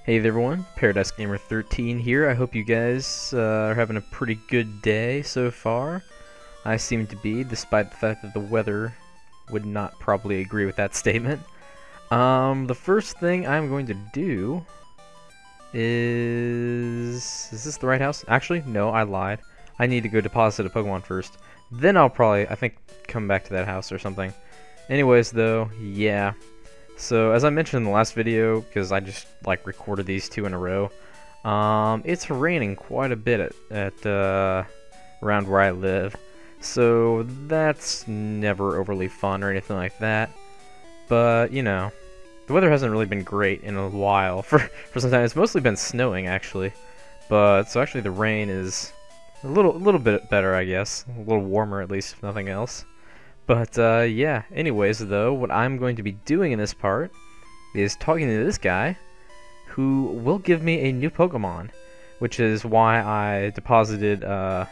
Hey there everyone, Paradise Gamer 13 here. I hope you guys are having a pretty good day so far. I seem to be, despite the fact that the weather would not probably agree with that statement. The first thing I'm going to do is this the right house? Actually, no, I lied. I need to go deposit a Pokemon first. Then I'll probably, I think, come back to that house or something. Anyways, though, yeah. So, as I mentioned in the last video, because I just, recorded these two in a row, it's raining quite a bit at around where I live. So, that's never overly fun or anything like that. But, you know, the weather hasn't really been great in a while. For some time, it's mostly been snowing, actually. But, so actually the rain is a little bit better, I guess. A little warmer, at least, if nothing else. But, yeah, anyways, though, what I'm going to be doing in this part is talking to this guy who will give me a new Pokemon, which is why I deposited one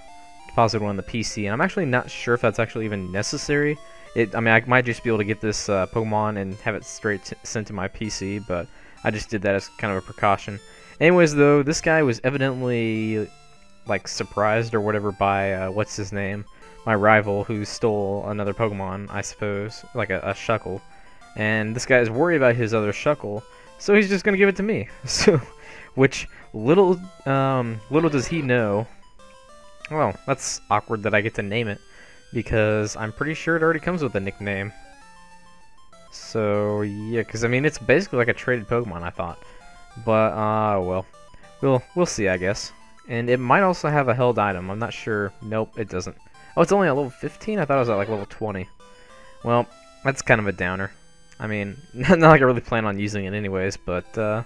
on the PC, and I'm actually not sure if that's actually even necessary. I mean, I might just be able to get this Pokemon and have it straight sent to my PC, but I just did that as kind of a precaution. Anyways, though, this guy was evidently, surprised or whatever by, what's his name? My rival who stole another Pokemon, I suppose, like a Shuckle. And this guy is worried about his other Shuckle, so he's just gonna give it to me. So, which little does he know. Well, that's awkward that I get to name it, because I'm pretty sure it already comes with a nickname. So yeah, because I mean it's basically like a traded Pokemon, I thought. But well, we'll see, I guess. And it might also have a held item. I'm not sure. Nope, it doesn't. Oh, it's only at level 15? I thought it was at level 20. Well, that's kind of a downer. I mean, not like I really plan on using it anyways, but,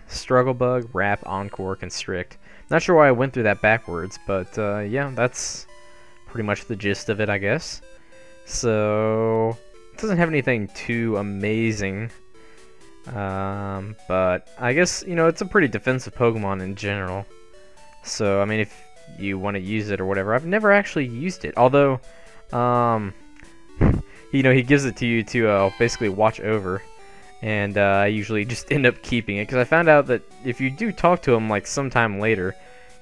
Struggle Bug, Wrap, Encore, Constrict. Not sure why I went through that backwards, but, yeah, that's pretty much the gist of it, I guess. So, it doesn't have anything too amazing, but I guess, you know, it's a pretty defensive Pokemon in general. So, I mean, if you want to use it or whatever. I've never actually used it, although, you know, he gives it to you to basically watch over, and I usually just end up keeping it, because I found out that if you do talk to him, sometime later,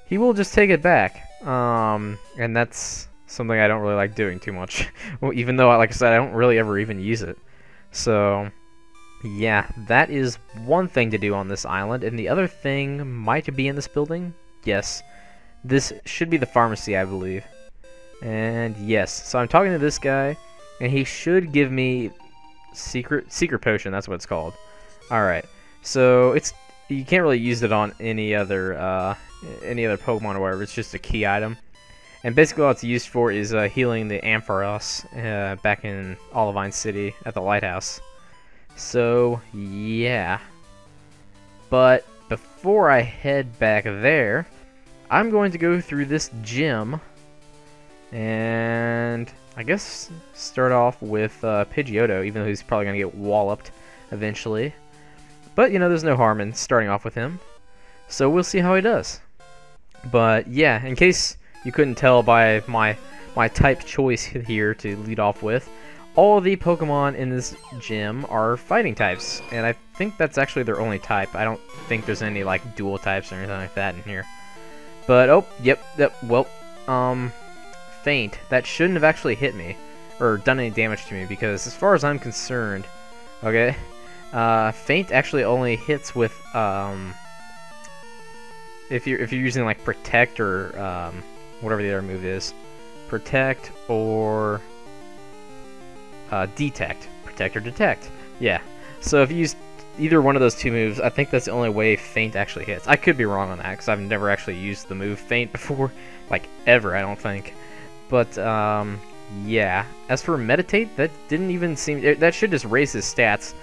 he will just take it back, and that's something I don't really like doing too much, well, even though, like I said, I don't really ever even use it. So, yeah, that is one thing to do on this island, and the other thing might be in this building, yes. This should be the pharmacy, I believe. And yes, so I'm talking to this guy, and he should give me secret potion. That's what it's called. All right. So you can't really use it on any other Pokemon or whatever. It's just a key item. And basically, all it's used for is healing the Ampharos back in Olivine City at the lighthouse. So yeah. But before I head back there, I'm going to go through this gym, and I guess start off with Pidgeotto, even though he's probably going to get walloped eventually. But, you know, there's no harm in starting off with him, so we'll see how he does. But, yeah, in case you couldn't tell by my type choice here to lead off with, all the Pokemon in this gym are fighting types, and I think that's actually their only type. I don't think there's any, dual types or anything like that in here. But, oh, yep, well, Faint. That shouldn't have actually hit me, or done any damage to me, because as far as I'm concerned, okay, Faint actually only hits with, if you're using, Protect or, whatever the other move is. Protect or, Detect. Protect or Detect. Yeah. So if you use either one of those two moves, I think that's the only way Faint actually hits. I could be wrong on that, because I've never actually used the move Faint before, ever, I don't think. But, yeah. As for Meditate, that didn't even seem... that should just raise his stats,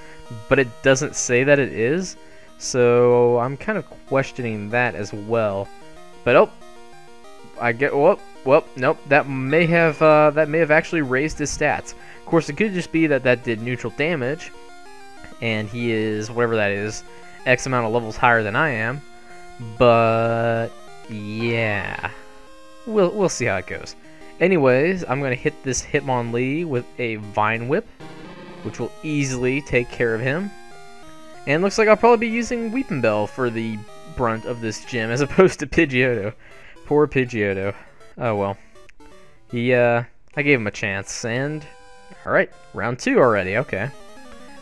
but it doesn't say that it is, so I'm kind of questioning that as well. But, oh, I get... well, nope, that may have actually raised his stats. Of course, it could just be that that did neutral damage, and he is, whatever that is, X amount of levels higher than I am. But yeah, we'll see how it goes. Anyways, I'm gonna hit this Hitmonlee with a Vine Whip, which will easily take care of him. And looks like I'll probably be using Weepinbell for the brunt of this gym as opposed to Pidgeotto. Poor Pidgeotto. Oh well. I gave him a chance, and... Alright, round 2 already, okay.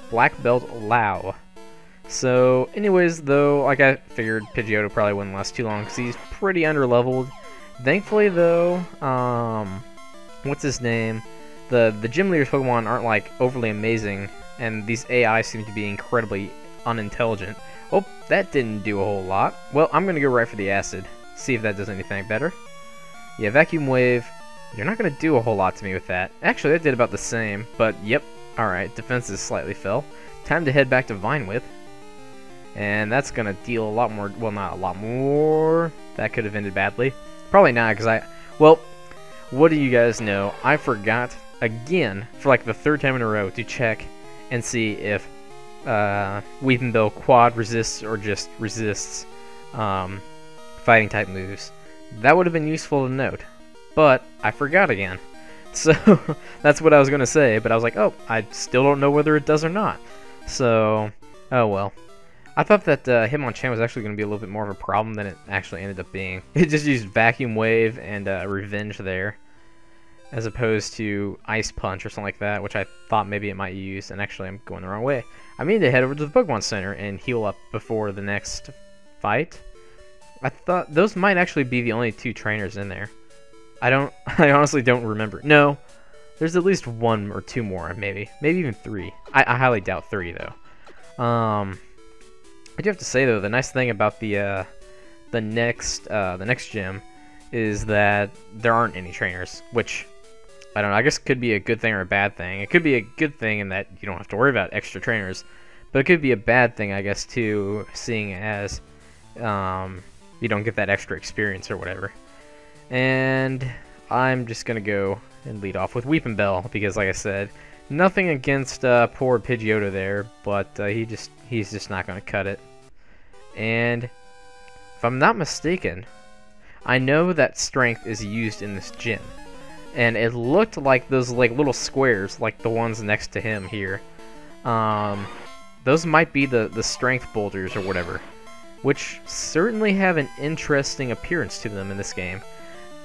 Black Belt Lao. So, anyways, though, like I figured, Pidgeotto probably wouldn't last too long because he's pretty underleveled. Thankfully, though, what's his name? The gym leader's Pokemon aren't, like, overly amazing, and these AI seem to be incredibly unintelligent. Oh, that didn't do a whole lot. Well, I'm gonna go right for the Acid. See if that does anything better. Yeah, Vacuum Wave. You're not gonna do a whole lot to me with that. Actually, that did about the same, but yep. Alright, defenses slightly fell. Time to head back to Vine Whip. And that's gonna deal a lot more, well, not a lot more. That could have ended badly. Probably not, because well, what do you guys know? I forgot, again, for like the 3rd time in a row, to check and see if Weepinbell quad resists or just resists fighting type moves. That would have been useful to note, but I forgot again. So that's what I was gonna say, but I was like, oh, I still don't know whether it does or not. So, oh well. I thought that Hitmonchan was actually gonna be a little bit more of a problem than it actually ended up being. It just used Vacuum Wave and Revenge there, as opposed to Ice Punch or something like that, which I thought maybe it might use, and actually I'm going the wrong way. I mean to head over to the Pokemon Center and heal up before the next fight. I thought those might actually be the only 2 trainers in there. I honestly don't remember. No, there's at least 1 or 2 more, maybe even 3. I highly doubt 3 though. I do have to say though, the nice thing about the next gym is that there aren't any trainers, which I don't know. I guess could be a good thing or a bad thing. It could be a good thing in that you don't have to worry about extra trainers, but it could be a bad thing, I guess, too, seeing as you don't get that extra experience or whatever. And I'm just gonna go and lead off with Weepinbell because, like I said, nothing against poor Pidgeotto there, but he's just not gonna cut it. And if I'm not mistaken, I know that Strength is used in this gym, and it looked like those little squares, like the ones next to him here. Those might be the Strength boulders or whatever, which certainly have an interesting appearance to them in this game.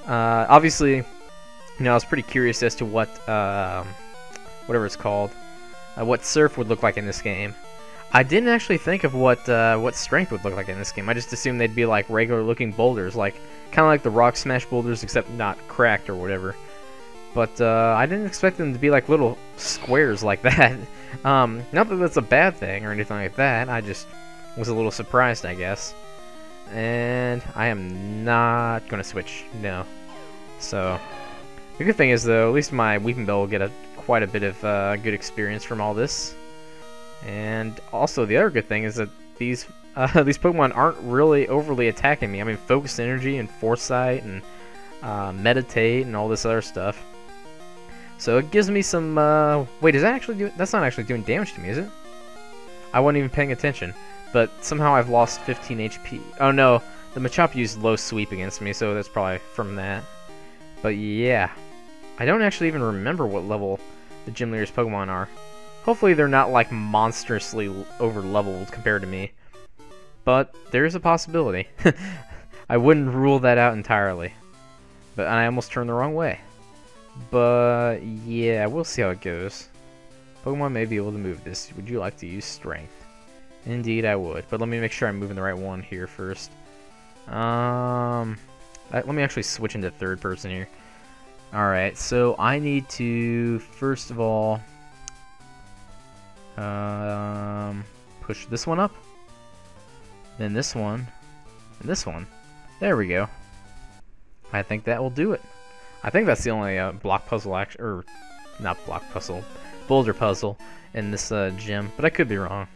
Obviously, you know, I was pretty curious as to what whatever it's called, what Surf would look like in this game. I didn't actually think of what Strength would look like in this game. I just assumed they'd be like regular-looking boulders, like kind of like the Rock Smash boulders, except not cracked or whatever. But I didn't expect them to be like little squares like that. Not that that's a bad thing or anything like that. I just was a little surprised, I guess. And I am not gonna switch, no. So the good thing is, though, at least my Weepinbell will get quite a bit of good experience from all this. And also the other good thing is that these Pokemon aren't really overly attacking me. I mean, Focus Energy and Foresight and Meditate and all this other stuff. So it gives me some. Wait, is that actually doing? That's not actually doing damage to me, is it? I wasn't even paying attention. But somehow I've lost 15 HP. Oh no, the Machop used low sweep against me, so that's probably from that. But yeah, I don't actually even remember what level the gym leader's Pokemon are. Hopefully they're not like monstrously over-leveled compared to me. But there's a possibility. I wouldn't rule that out entirely. But I almost turned the wrong way. But yeah, we'll see how it goes. Pokemon may be able to move this. Would you like to use Strength? Indeed I would, but let me make sure I'm moving the right one here first. Let me actually switch into 3rd person here. Alright, so I need to, first of all, push this one up, then this one, and this one. There we go. I think that will do it. I think that's the only block puzzle, or not block puzzle, boulder puzzle in this gym, but I could be wrong.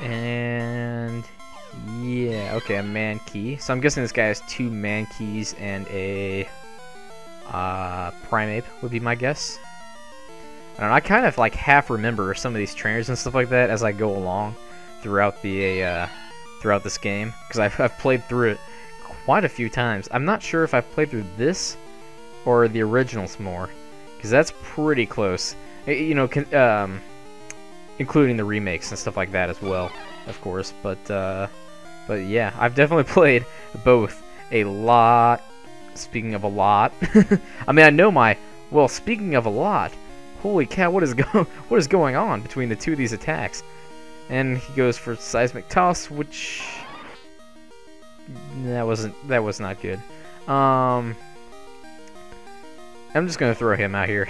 And yeah, okay, a Mankey. So I'm guessing this guy has 2 Mankeys and a Primeape would be my guess. I don't know, I kind of like half remember some of these trainers and stuff like that as I go along throughout the throughout this game, because I've played through it quite a few times. I'm not sure if I've played through this or the originals more, because that's pretty close. You know, including the remakes and stuff like that as well, of course. But yeah, I've definitely played both a lot. Speaking of a lot, I mean, I know my. Well, speaking of a lot, holy cow, what is going on between the two of these attacks? And he goes for seismic toss, which that was not good. I'm just gonna throw him out here,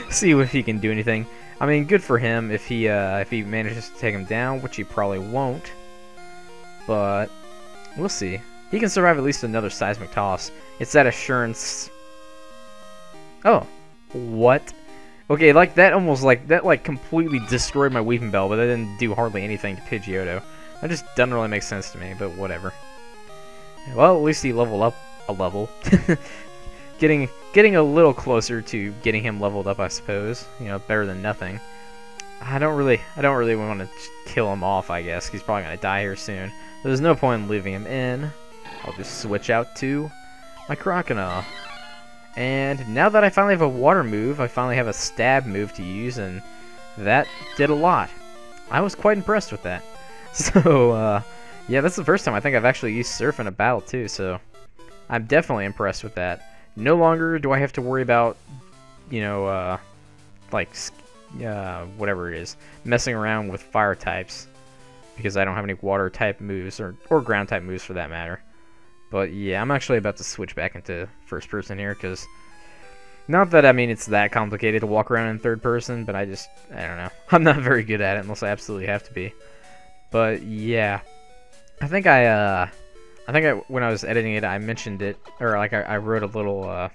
see if he can do anything. I mean, good for him if he manages to take him down, which he probably won't. But we'll see. He can survive at least another seismic toss. It's that assurance. Oh, what? Okay, like that almost that completely destroyed my weeping bell, but that didn't do hardly anything to Pidgeotto. That just doesn't really make sense to me, but whatever. Well, at least he leveled up a level. getting a little closer to getting him leveled up, I suppose. You know, better than nothing. I don't really want to kill him off, I guess. He's probably gonna die here soon. There's no point in leaving him in. I'll just switch out to my Crocodile. And now that I finally have a water move, I finally have a stab move to use, and that did a lot. I was quite impressed with that. So, yeah, that's the first time I think I've actually used Surf in a battle, too, so I'm definitely impressed with that. No longer do I have to worry about, you know, whatever it is, messing around with fire types, because I don't have any water type moves, or ground type moves for that matter. But yeah, I'm actually about to switch back into first person here, because not that, I mean, it's that complicated to walk around in third person, but I don't know. I'm not very good at it unless I absolutely have to be. But yeah, I think when I was editing it, I mentioned it, or like I wrote a little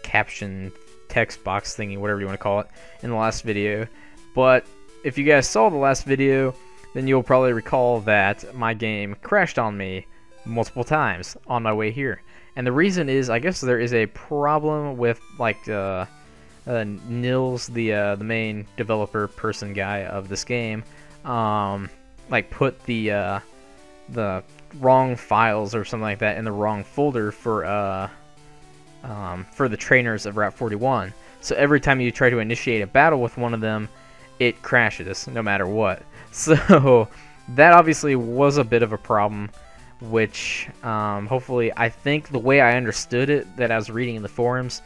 caption text box thingy, whatever you want to call it, in the last video. But if you guys saw the last video, then you'll probably recall that my game crashed on me multiple times on my way here. And the reason is, I guess there is a problem with, like, Nils, the main developer person guy of this game, like, put the wrong files or something like that in the wrong folder for the trainers of Route 41. So every time you try to initiate a battle with one of them, it crashes, no matter what. So that obviously was a bit of a problem, which hopefully, I think the way I understood it, that I was reading in the forums,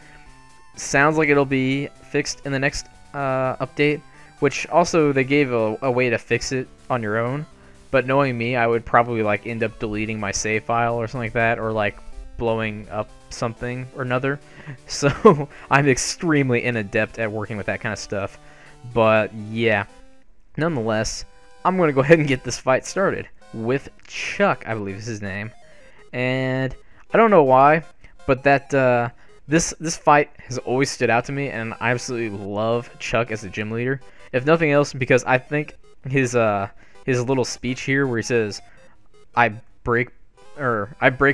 sounds like it'll be fixed in the next update, which also they gave a way to fix it on your own. But knowing me, I would probably like end up deleting my save file or something like that, or like blowing up something or another. So I'm extremely inadept at working with that kind of stuff. But yeah, nonetheless, I'm going to go ahead and get this fight started with Chuck, I believe is his name. And I don't know why, but that this fight has always stood out to me, and I absolutely love Chuck as a gym leader. If nothing else, because I think his little speech here where he says, I break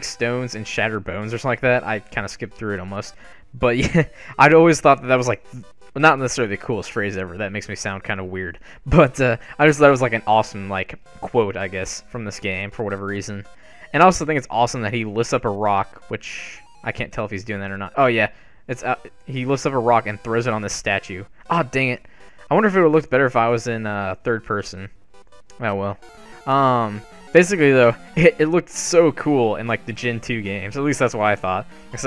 stones and shatter bones or something like that. I kind of skipped through it almost. But yeah, I'd always thought that was like, not necessarily the coolest phrase ever. That makes me sound kind of weird. But I just thought it was like an awesome like quote, I guess, from this game for whatever reason. And I also think it's awesome that he lifts up a rock, which I can't tell if he's doing that or not. Oh yeah, he lifts up a rock and throws it on this statue. Ah, dang it. I wonder if it would have looked better if I was in third person. Oh well. Basically though, it looked so cool in like the Gen 2 games. At least that's what I thought. Because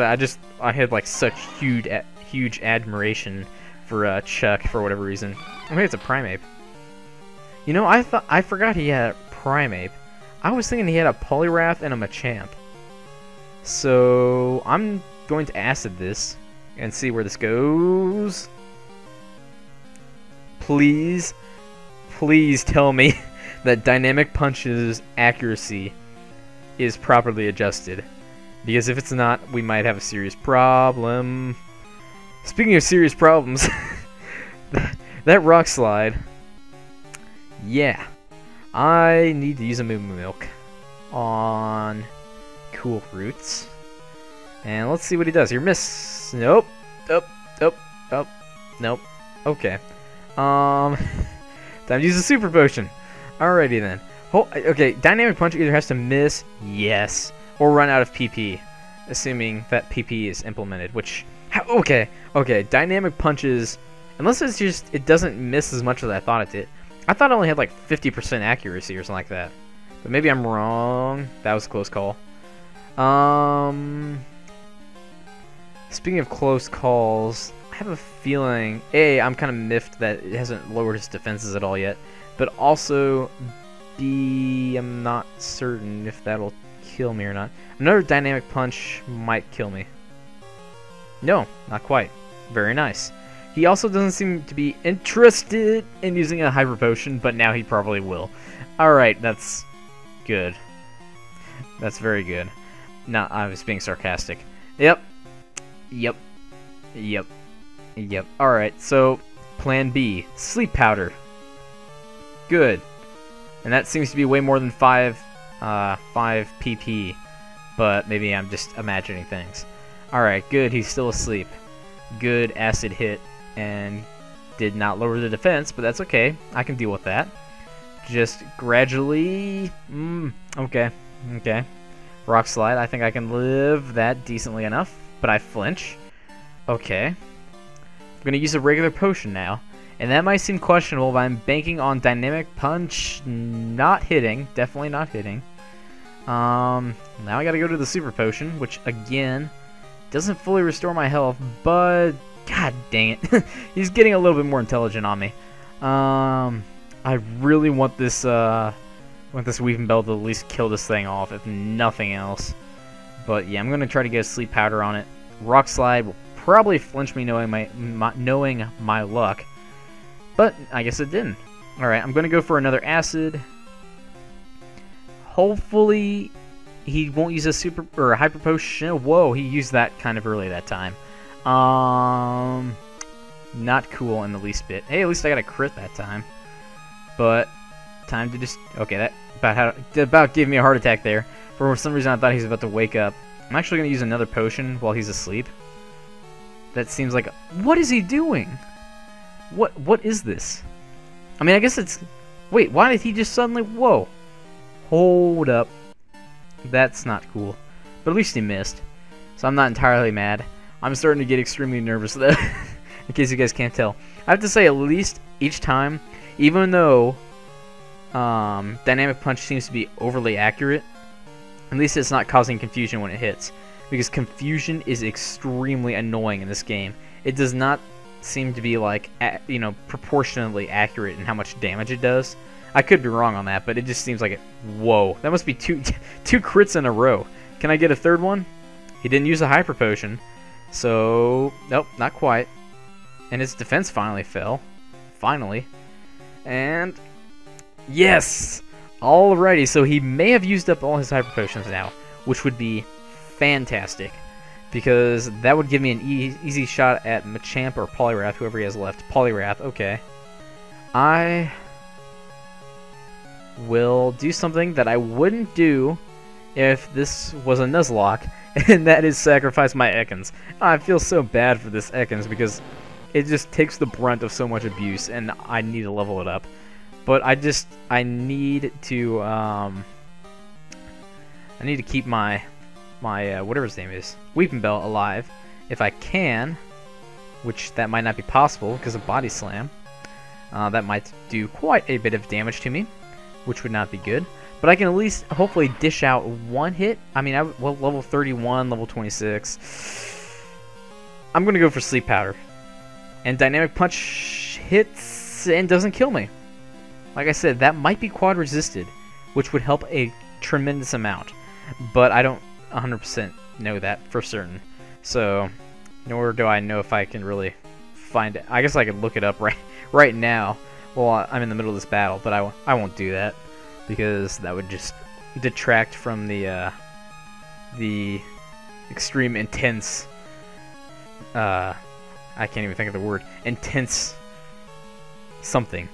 I had like such huge admiration for Chuck for whatever reason. Okay, it's a Primeape. You know, I forgot he had a Primeape. I was thinking he had a Poliwrath and a Machamp. So I'm going to Acid this and see where this goes. Please tell me that Dynamic Punch's accuracy is properly adjusted. Because if it's not, we might have a serious problem. Speaking of serious problems, that Rock Slide, yeah, I need to use a Moo Moo Milk on Cool Roots. And let's see what he does here. Miss. Nope. Nope. Okay. Time to use a Super Potion. Alrighty then. Okay, Dynamic Punch either has to miss, yes, or run out of PP, assuming that PP is implemented, which... Okay, Dynamic Punches, unless it's just, it doesn't miss as much as I thought it did. I thought it only had like 50% accuracy or something like that. But maybe I'm wrong. That was a close call. Speaking of close calls, I have a feeling, A, I'm kind of miffed that it hasn't lowered its defenses at all yet. But also, B, I'm not certain if that'll kill me or not. Another dynamic punch might kill me. No, not quite. Very nice. He also doesn't seem to be interested in using a hyper potion, but now he probably will. Alright, that's good. That's very good. No, I was being sarcastic. Yep. Yep. Yep. Yep. Alright, so plan B. Sleep powder. Good. And that seems to be way more than 5 PP. But maybe I'm just imagining things. Alright, good. He's still asleep. Good acid hit. And did not lower the defense, but that's okay. I can deal with that. Just gradually... okay. Okay. Rock slide. I think I can live that decently enough. But I flinch. Okay. I'm going to use a regular potion now. And that might seem questionable, but I'm banking on dynamic punch not hitting. Definitely not hitting. Now I got to go to the super potion, which again doesn't fully restore my health, but god dang it. He's getting a little bit more intelligent on me. I really want this Weeping Bell to at least kill this thing off, if nothing else. But yeah, I'm going to try to get a sleep powder on it. Rock slide will probably flinch me knowing my luck. But I guess it didn't. Alright, I'm going to go for another acid. Hopefully he won't use a super or a hyper potion. Whoa, he used that kind of early that time. Not cool in the least bit. Hey, at least I got a crit that time. But time to just okay, that about gave me a heart attack there. For some reason I thought he was about to wake up. I'm actually going to use another potion while he's asleep. That seems like what is he doing? What is this? I mean, I guess it's wait, why did he just suddenly whoa? Hold up. That's not cool. But at least he missed. So I'm not entirely mad. I'm starting to get extremely nervous though. In case you guys can't tell. I have to say at least each time, even though Dynamic Punch seems to be overly accurate, at least it's not causing confusion when it hits. Because confusion is extremely annoying in this game. It does not seem to be like, you know, proportionately accurate in how much damage it does. I could be wrong on that, but it just seems like it. Whoa, that must be two crits in a row. Can I get a third one? He didn't use a hyper potion, so nope, not quite. And his defense finally fell, finally, and yes. Alrighty, so he may have used up all his hyper potions now, which would be fantastic, because that would give me an easy shot at Machamp or Poliwrath, whoever he has left. Poliwrath, okay. I will do something that I wouldn't do if this was a Nuzlocke, and that is sacrifice my Ekans. I feel so bad for this Ekans because it just takes the brunt of so much abuse, and I need to level it up. But I need to keep my whatever his name is, Weeping Bell, alive if I can, which that might not be possible because of Body Slam. That might do quite a bit of damage to me, which would not be good. But I can at least hopefully dish out one hit. I mean, well, level 31, level 26. I'm gonna go for Sleep Powder, and Dynamic Punch hits and doesn't kill me. Like I said, that might be quad resisted, which would help a tremendous amount. But I don't 100% know that for certain. So, nor do I know if I can really find it. I guess I could look it up right now while I'm in the middle of this battle, but I won't do that because that would just detract from the extreme intense. I can't even think of the word. Intense something.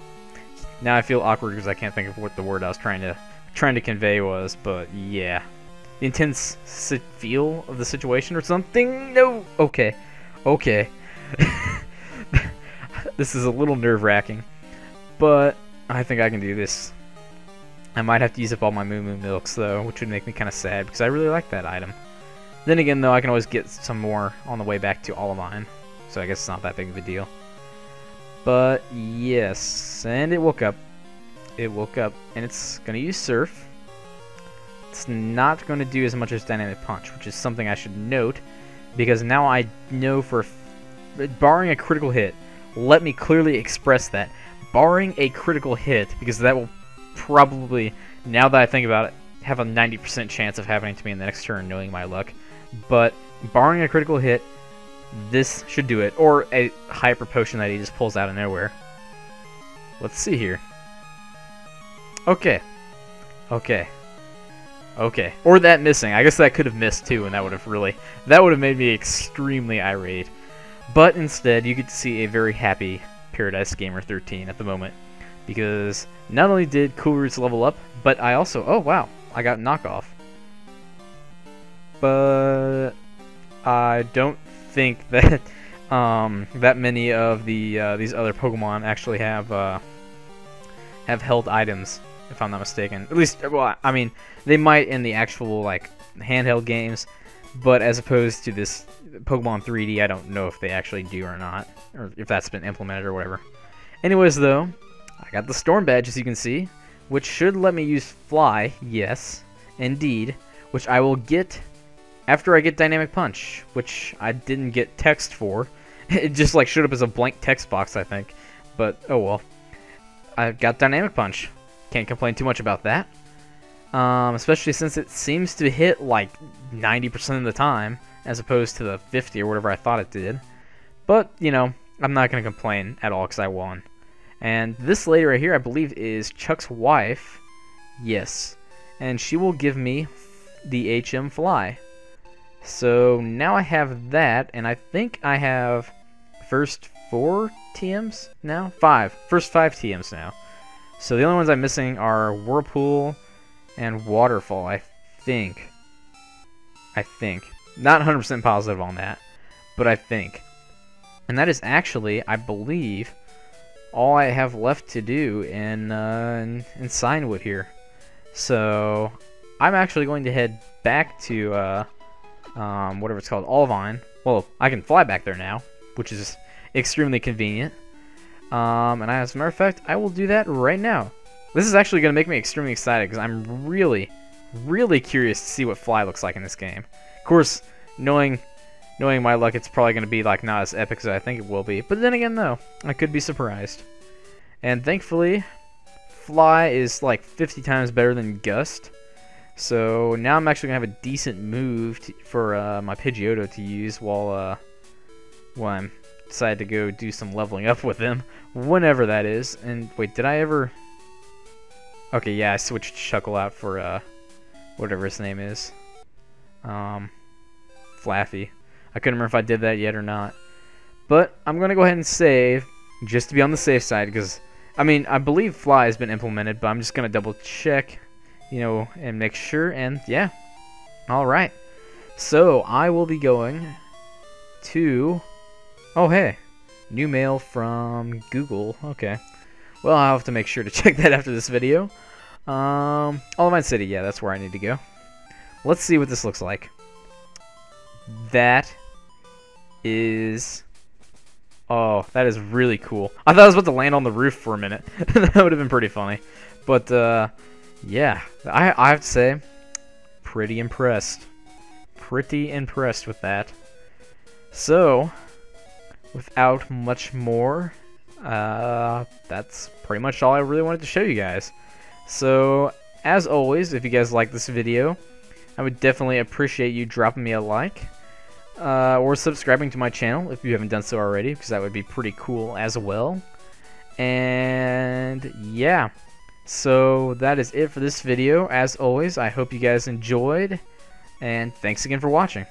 Now I feel awkward because I can't think of what the word I was trying to convey was, but yeah. The intense feel of the situation or something? No! Okay. Okay. This is a little nerve-wracking, but I think I can do this. I might have to use up all my Moo Moo Milks, though, which would make me kind of sad because I really like that item. Then again, though, I can always get some more on the way back to all of mine, so I guess it's not that big of a deal. But yes, and it woke up. it woke up, and it's going to use Surf. It's not going to do as much as Dynamic Punch, which is something I should note, because now I know for, barring a critical hit, let me clearly express that, barring a critical hit, because that will probably, now that I think about it, have a 90% chance of happening to me in the next turn, knowing my luck. But barring a critical hit, this should do it, or a hyper potion that he just pulls out of nowhere. Let's see here. Okay. Or that missing. I guess that could have missed too, and that would have made me extremely irate. But instead, you get to see a very happy Paradise Gamer 13 at the moment, because not only did Cool Roots level up, but I also, oh wow, I got knockoff. But I don't think that that many of these other Pokemon actually have held items, if I'm not mistaken. At least, well, I mean, they might in the actual like handheld games, but as opposed to this Pokemon 3D, I don't know if they actually do or not, or if that's been implemented or whatever. Anyways, though, I got the Storm Badge, as you can see, which should let me use Fly, yes, indeed, which I will get after I get Dynamic Punch, which I didn't get text for. It just like showed up as a blank text box, I think, but oh well. I got Dynamic Punch. Can't complain too much about that. Especially since it seems to hit like 90% of the time, as opposed to the 50 or whatever I thought it did. But, you know, I'm not going to complain at all because I won. And this lady right here, I believe, is Chuck's wife. Yes. And she will give me the HM Fly. So now I have that, and I think I have first 4 TMs now? 5. First 5 TMs now. So the only ones I'm missing are Whirlpool and Waterfall, I think. Not 100% positive on that, but I think. And that is actually, I believe, all I have left to do in Cianwood here. So I'm actually going to head back to whatever it's called, Olivine. Well, I can fly back there now, which is extremely convenient. And as a matter of fact, I will do that right now. This is actually going to make me extremely excited because I'm really, really curious to see what Fly looks like in this game. Of course, knowing my luck, it's probably going to be like not as epic as I think it will be. But then again, though, I could be surprised. And thankfully, Fly is like 50 times better than Gust. So now I'm actually going to have a decent move for my Pidgeotto to use while I'm decided to go do some leveling up with them, whenever that is. And wait, did I ever? Okay, yeah, I switched Shuckle out for whatever his name is, Flaffy. I couldn't remember if I did that yet or not, but I'm gonna go ahead and save just to be on the safe side, because I mean, I believe Fly has been implemented, but I'm just gonna double check, you know, and make sure. And yeah, all right, so I will be going to, oh hey, new mail from Google. Okay, well, I'll have to make sure to check that after this video. Olivine City, yeah, that's where I need to go. Let's see what this looks like. That is, oh, that is really cool. I thought I was about to land on the roof for a minute. That would have been pretty funny. But yeah, I have to say, pretty impressed. Pretty impressed with that. So, without much more, that's pretty much all I really wanted to show you guys. So, as always, if you guys like this video, I would definitely appreciate you dropping me a like, or subscribing to my channel if you haven't done so already, because that would be pretty cool as well. And yeah, so that is it for this video. As always, I hope you guys enjoyed, and thanks again for watching.